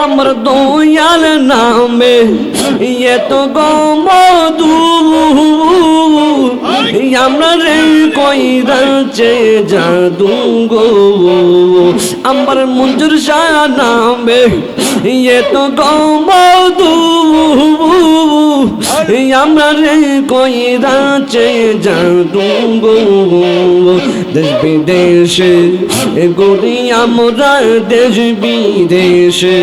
আমার দয়াল নামে এত গো মধু আমরা রে কইরাছে জাদু গো আমার মঞ্জুর শাহ নামে এত গো মধু আমরা রে কইরাছে জাদু গো দেশ বিদেশে গোরি আমরা দেশ বিদেশে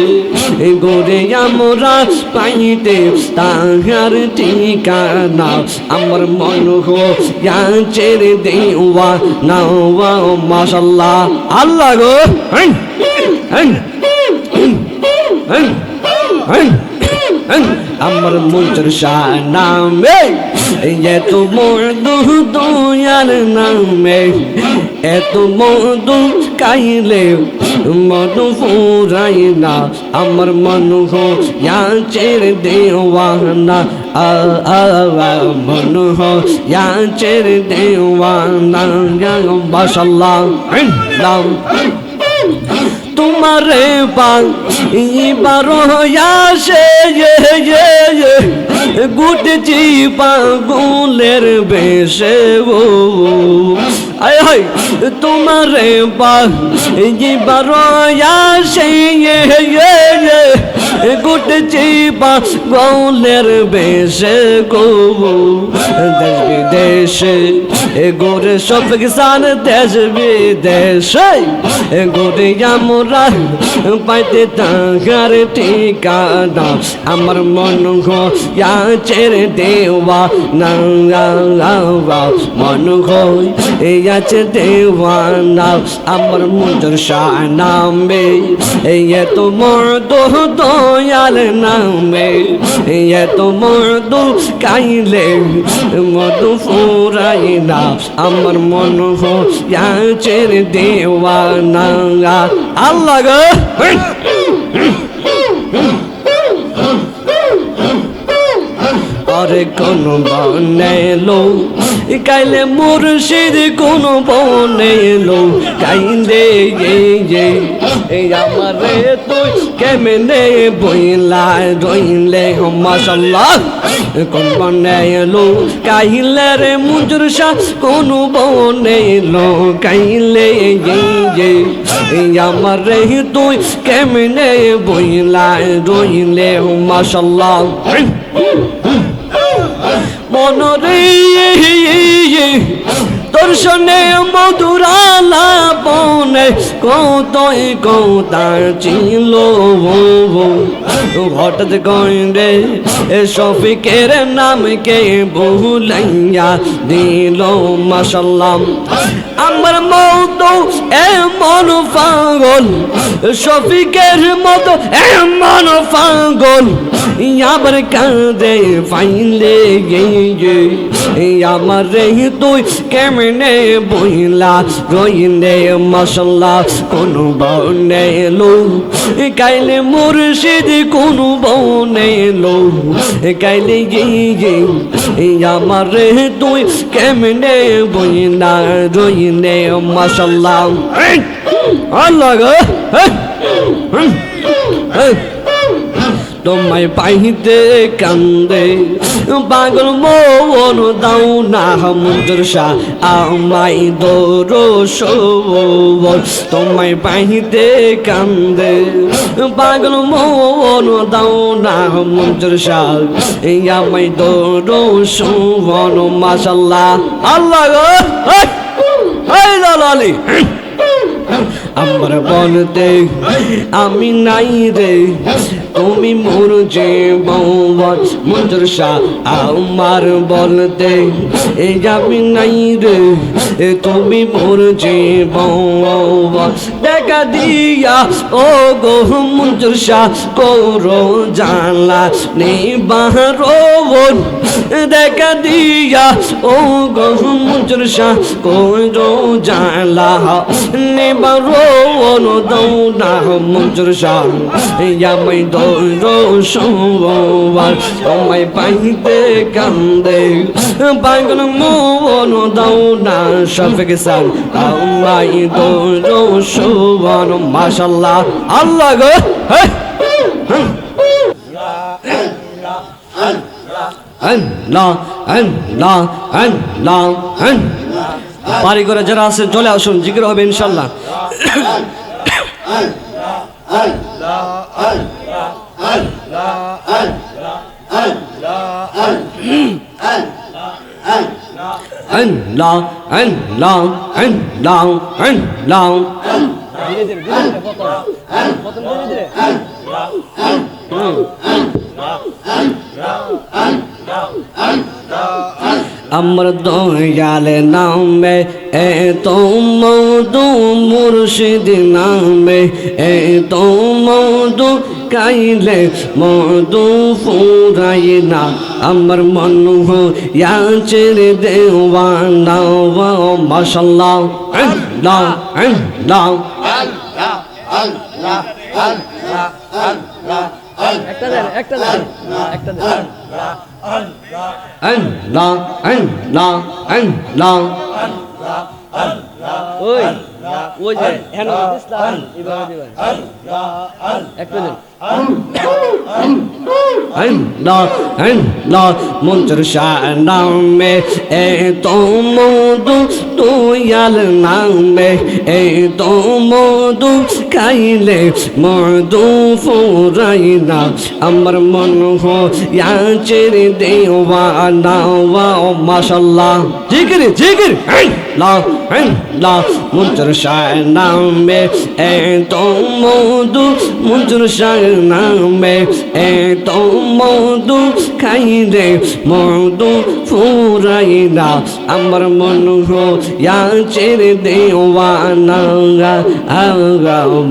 গোরে আমরা পাইতে তাহার ঠিকানা আমার মন হয়েছে দেওয়া নাওয়া মাশাল্লাহ আল্লাহ গো আমার মঞ্জুর শাহ নামে এত মধু দয়াল নামে এত মধু খাইলে মধু ফুরাই না আমার মন হয়েছে দেওয়ানা মন হয়েছে দেওয়ানা মাশাল্লাহ তোমারে পাইবার আসে গুটেছি পাগলের বেশে ও আয় হায় তোমারে পাইবার আসে গুটেছি পাগলের বেশে গো দেশ বিদেশে গোরে সব কিসান দেশ বিদেশে গোরে আমরা পাইতে তাহার ঠিকানা আমার মন হয়েছে দেওয়া না মন হয়েছে দেওয়া না আমার মঞ্জুর শাহ নামে এত মধু দয়াল নামে এত মধু খাইলে মধু ফুরাই না আমার মন হয়েছে দেওয়া না আল্লাহ গো আরে কোন বনেলো কাইলে মুর্শিদ কোন বনেলো কাইলে আমারে তুই কেমনে বইলা রইলে মাশাল্লাহ কোন বনেলো কাইলে রে মঞ্জুর শাহ কোন বনেলো কাইলে আমারে তুই কেমনে বইলা রইলে মাশাল্লাহ মনরে তোর শোনে মধুরালা বনে কতই কতার ছিল হঠাৎ গইরে শফিকের নামকে ভুলাইয়া দিল মাশাল্লাহ আমার মতো এমন পাগল শফিকের মতো এমন পাগল আবার কাঁদে ফাইলে আমার রে তুই কেমনে বইলা রইলে মাশাল্লাহ কোন বনে লো কাইলে মুর্শিদ কোন বনে লো কাইলে আমার রে তুই কেমনে বইলা রইলে মাশাল্লাহ আল্লাহ গো তোমায় পাইতে কান্দে পাগল মন দাও না মঞ্জুর শাহ আমায় দোরস তোমায় পাইতে কান্দে পাগল মন দাও না মঞ্জুর শাহ আমায় দোরস মাশাল্লাহ আল্লাহ গো এই লালি আমার বলতে আমি নাই রে তুমি মোর যে বৌবত মঞ্জুর শাহ আমার বলতে আমি নাই রে তুমি মোর যে বৌবত দেখা দিয়া ও গো মঞ্জুর শাহ করো জানলা নিবারণ দেখা দিয়া ও গো মঞ্জুর শাহ করো জানলা নিবারণ দাও না মঞ্জুর শাহ আমায় দোরস তোমায় পাইতে কান্দে পাগল মন দাও না শফিক শাহ আমায় দোরস মাশাল্লাহ আল্লাহ গো আল্লাহ আল্লাহ আল্লাহ বাড়ি করে যারা আছে চলে আসুন, জিকির হবে ইনশাল্লাহ। আল্লাহ আল্লাহ আল্লাহ আল্লাহ ধীরে ধীরে আমার দয়াল নামে এত মধু, মুর্শিদ নামে এত মধু, কাইলে মধু ফুরাই না। আমার মন হইয়াছের দেওয়ানা, মাশাআল্লাহ আল্লাহ আল্লাহ একটা দেন একটা দেন একটা দেন আল্লাহ আল্লাহ আল্লাহ ওই ওই যে হেন ইসলাম এইভাবে দিবেন একটা দেন আল্লাহ আল্লাহ মঞ্জুর শাহ নামে এত মধু, দয়াল নামে এত মধু, খাইলে মধু ফুরাই না। আমার মন হইয়াছের দেওয়ানা, মাশাআল্লাহ জিকির জিকির আল্লাহ আল্লাহ মঞ্জুর শাহ নামে এত মধু, মঞ্জুর শাহ নামে এত মধু, খাইলে মধু ফুরাই না। আমার মন হইয়াছের দেওয়ানা,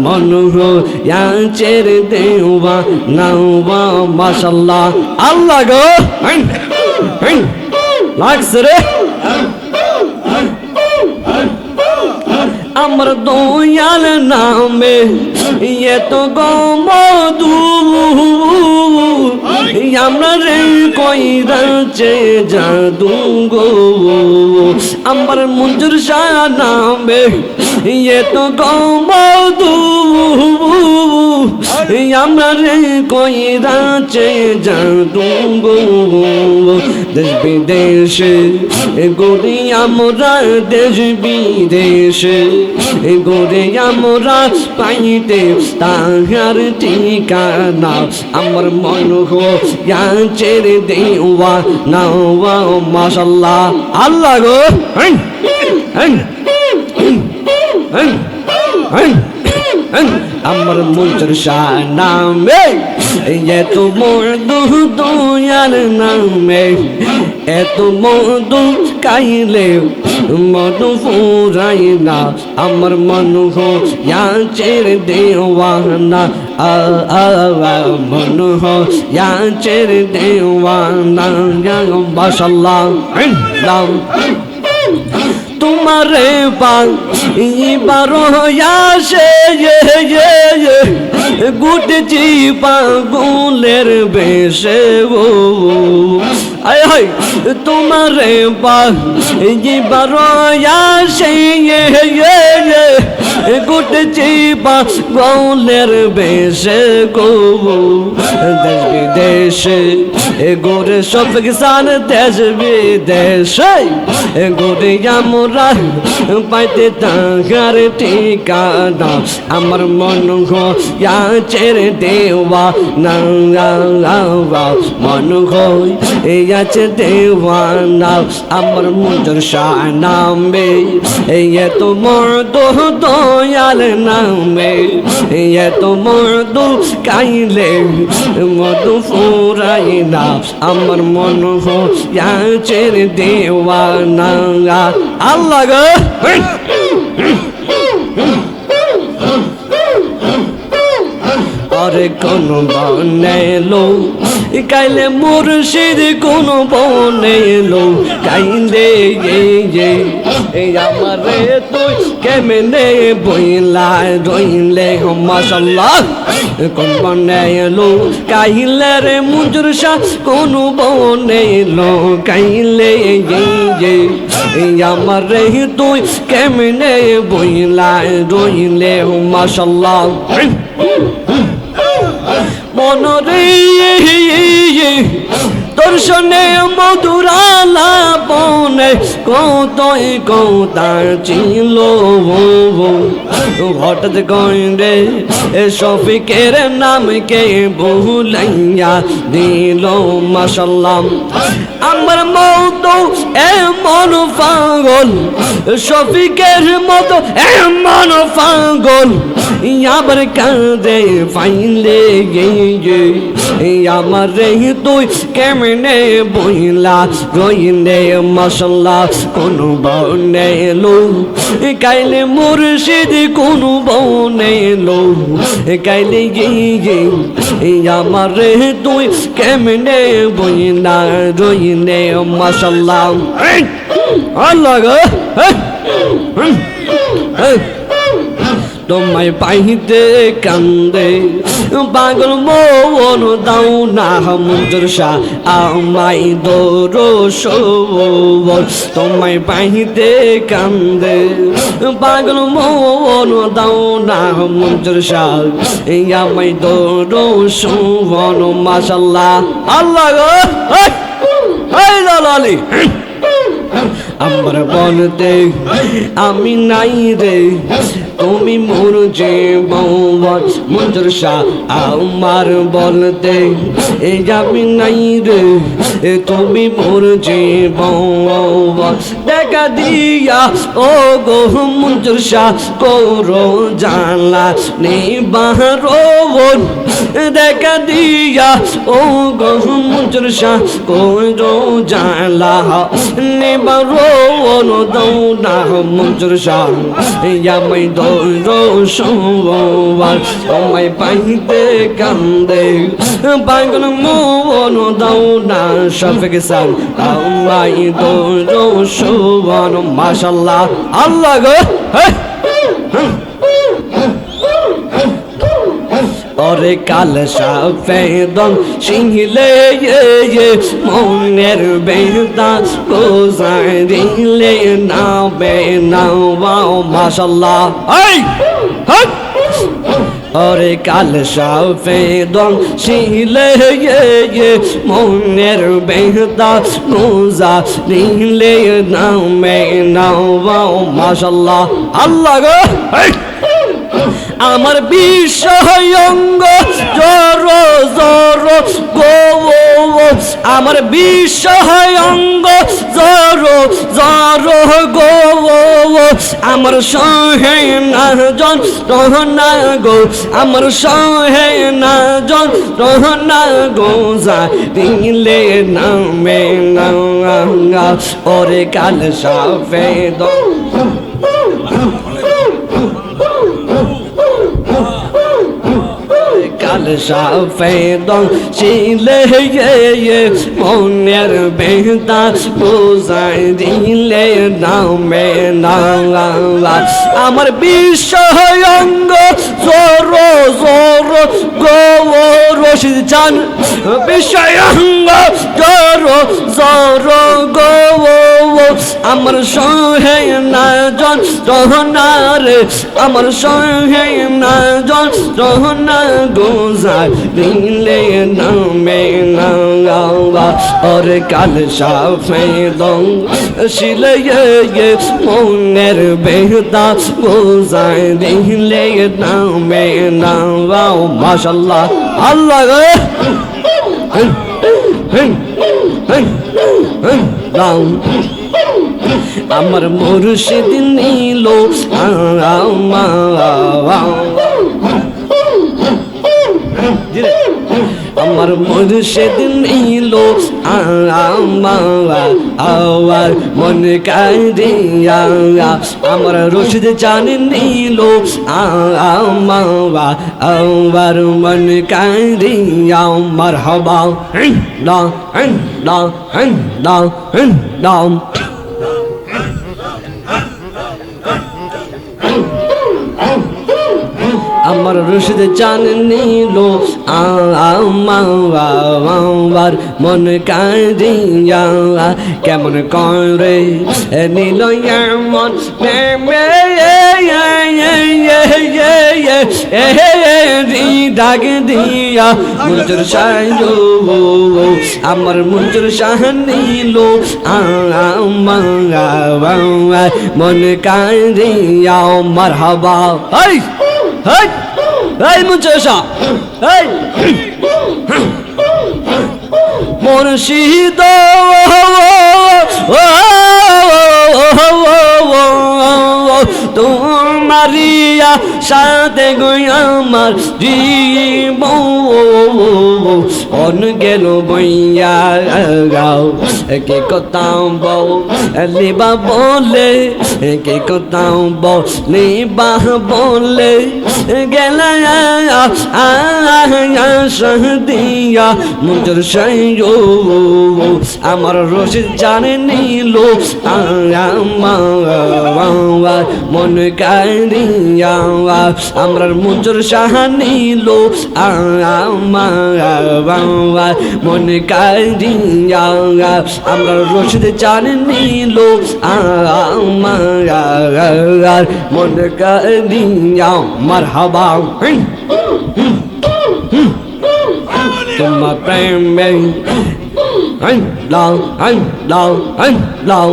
মন হইয়াছের দেওয়ানা, মাশাআল্লাহ আল্লাহ গো লাগছে রে। আমার দয়াল নামে এত গো মধু, আমরা রে কইরাছে জাদু গো। আমার মঞ্জুর শাহ নামে এত গো মধু, আমরা রে কইরাছে জাদু গো। দেশ বিদেশে গোরে আমরা, দেশ বিদেশে গোরে আমরা, পাইতে তাহার ঠিকানা। আমার মন হইয়াছের দেওয়ানা, মাশাআল্লাহ আল্লাহ গো আমার মঞ্জুর শাহ নামে এত মধু, দয়াল নামে এত মধু, কাইলে মধু ফুরাই না। আমার মন হইয়াছের দেওয়ানা, মন হইয়াছের দেওয়ানা, মাশাআল্লাহ আল্লাহ তোমারে পাইবার আসে গুটেছি পাগলের বেশে গো। আয় হায় তোমারে পাইবার আসে গুটেছি পাগলের বেশে গো। দেশ বিদেশে গোরে সব কিসান, দেশ বিদেশে গোরে আমরা পাইতে তাহার ঠিকানা। আমার মন হইয়াছের দেওয়ানা, মন হইয়াছে দেওয়ানা। আমার মঞ্জুর শাহ নামে এত মধু, দয়াল নামে এত মধু, খাইলে মধু ফুরাই না। আমার মন হইয়াছের দেওয়ানা আল্লাহ গো আরে কোন বনেলো কাইলে মুর্শিদ, কোন বনেলো কাইলে আমারে তুই কেমনে বইলা রইলে, মাশাআল্লাহ কোন বনেলো কাইলে রে মঞ্জুর শাহ, কোন বনেলো কাইলে আমারে তুই কেমনে বইলা রইলে, মাশাআল্লাহ মনরে তোর শোনে মধুর আলাপনে কতই কথা ছিল হঠাৎ কইরে শফিকের নামকে ভুলাইয়া দিল মাশাল্লাহ আমার মতো এমন পাগল শফিকের মতো এমন পাগল আবার কাঁদে ফাইলে গিয়ে আমার রে তুই কেমনে বইলা রইলে মাশাল্লাহ কোন বনে লো কাইলে মুর্শিদ কোন বনে লো কাইলে গিয়ে আমার রে তুই কেমনে বইলা রইলে মাশাল্লাহ আল্লাহ গো তোমায় পাইতে কান্দে পাগল মন দাও না মঞ্জুর শাহ আমায় দোরস তোমায় পাইতে কান্দে পাগল মন দাও না মঞ্জুর শাহ আমায় দোরস মাশাল্লাহ আল্লাহ গো এই লালি আমার বলতে আমি নাই রে তুমি মোর জীবন মঞ্জুর শাহ আমার বলতে আমি নাই রে তুমি মোর জীবন দেখা দিয়া ও গো মঞ্জুর শাহ করো জানলা নিবারণ দেখা দিয়া ও গো মঞ্জুর শাহ করো জানলা নিবারণ দাও না মঞ্জুর শাহ আমায় দোরস তোমায় পাইতে কান্দে পাগল মন দাও না শফিক শাহ আমায় দোরস মাশাল্লাহ আল্লাহ গো ওরে কাল সাফেদন সিংলে মনের বেদা গোজারিলে না বে নাও মাশাল্লাহ এই ওরে কাল সাফেদন সিংলে মনের বেদা গোজারিলে না বে নাও মাশাল্লাহ আল্লাহ গো আমার বিষয়ঙ্গ জর জর গো আমার বিষয়ঙ্গ জর জর গো আমার সহে না জন রহনা গো আমার সহে না জন রহনা গো যা দিলে নামে না ওরে কাল সাফেদ কাল সাফেদন ছিলে মনের বেদা বোঝাই দিলে নামে না আমার বিষয়ঙ্গ জোর জোর গো রশিদ চান বিষয়ঙ্গ জোর জোর গো আমার সহে না জন রহনা রে আমার সহে না জন রহনা গোজা দিলে নামে না और काल साफेदों शिले मोनेर बेहदा गोजाय दिले नामे नावाओ माशाल्लाह अल्लाह আমার মুর্শিদ নীল আমার মুর্শিদ নীল আমার মন কাঁদিয়া আমার রশিদ চান নীল আমার মন কাঁদিয়া মারহাবা না না না না আমার আমার রশিদ জান নিল আমার মন কাঁদিয়া কেমন করে নিল এমন ডাক দিয়া মঞ্জুর শাহ আমার মঞ্জুর শাহ নিল আমার মন কাঁদিয়া মারহাবা এই এই এই মঞ্জুর শাহ এই মুর্শিদ তোমারিয়া সাথে গই আমার জীবন গেল বইয়া গাও কে কোথাও বউ লিবা বলে কে কোথাও বউ লিবা বলে গেল দিয়া মুজর সাইয় আমার রশিদ জানে নিল আমার মন কাঁদিয়া আমরার মুজর শাহ নিল আমার মন কাঁদিয়া আমরার রশিদ জানে নিল আমার মন কাঁদিয়া মারহাবা তোমার প্রেমে লাও লাও লাও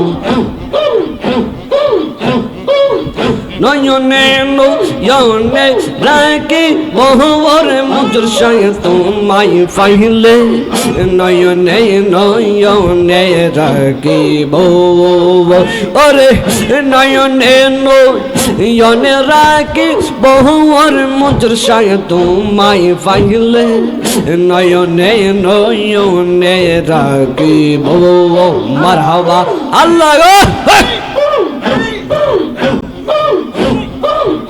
নয়নে নয়নে রাখি মোহর মুজর শাহ তোমায় ফাইলে নয়নে নয়নে রাখি ওরে নয়নে নয়নে রাখি মোহর মুজর শাহ তোমায় ফাইলে নয়নে নয়নে রাখি মারহাবা আল্লাহ গো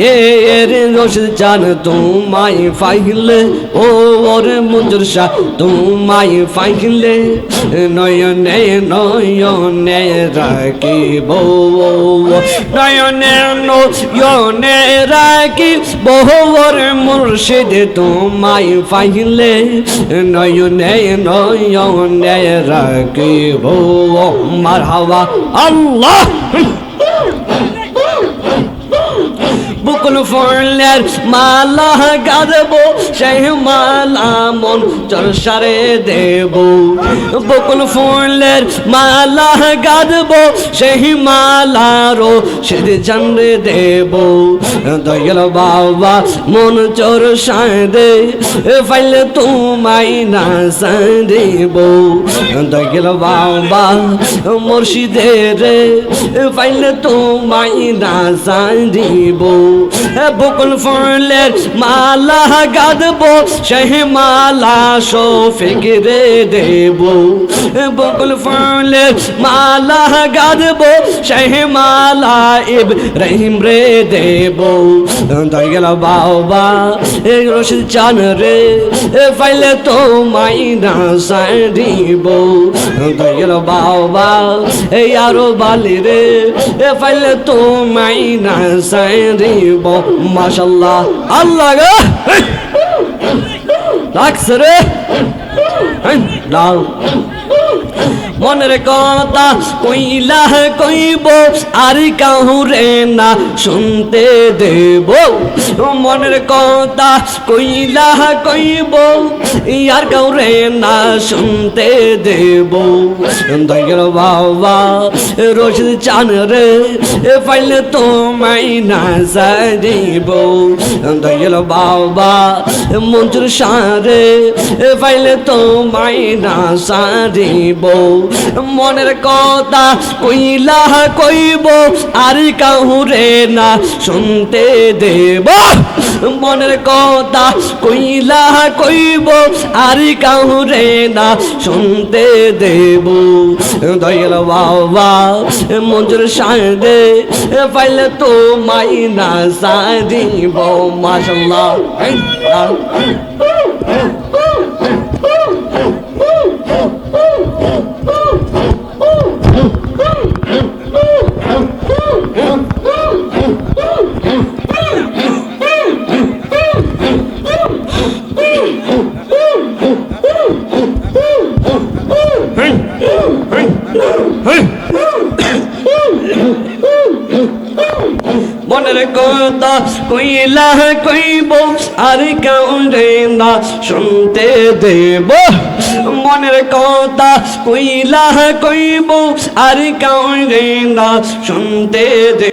এরে রশিদ জান তোমায় ফাইলে ও ওরে মঞ্জুর শাহ তোমায় ফাইলে নয়নে নয়নে রাখিব নয়নে নয়নে রাখিব ওরে মুর্শিদ তোমায় ফাইলে নয়নে নয়নে রাখিব মারহাবা আল্লাহ বুকুল ফুলের মালা গাঁদবো সেই মালা মন চরসারে দেব বুকুল ফুলের মালা গাঁদবো সেই মালারও সেদি চন্দ্রে দেব দয়াল বাবা মন চরসায় দে ফাইলে তোমায় না দেব দয়াল বাবা মুর্শিদের ফাইলে তোমায় না দিব বকুল ফুলের মালা গাঁদবো সেই মালা শফিক রে দেব বকুল ফুলের মালা গাঁদবো সেই মালা ইব্রাহিম রে দেব দয়াল বাবা রশিদ চান রে ফাইলে তোমায় না দিব দয়াল বাবা আরো বালি রে ফাইলে তোমায় না দিব মাশাআল্লাহ আল্লাহ গো লাগছে রে লাও মনের কথা কইলা কইব আর কাহুরে না শুনতে দেব মনের কথা কইলা কইব আর কাহুরে না শুনতে দেব দয়াল বাবা রশিদ চান রে ফাইলে তোমায় না দিব দয়াল বাবা মঞ্জুর শাহ রে ফাইলে তোমায় না দিব মনের কথা কইলা কইব আর কাহুরে না শুনতে দেব মনের কথা কইলা কইব আর কাহুরে না শুনতে দেব দয়াল বাবা মঞ্জুর শাহ দে পাইলে তোমায় না দিব মাশাআল্লাহ কথা কইলা কইব আর কাউরে না শুনতে দেব মনের কথা কইলা কইব আর কাউরে না শুনতে দেব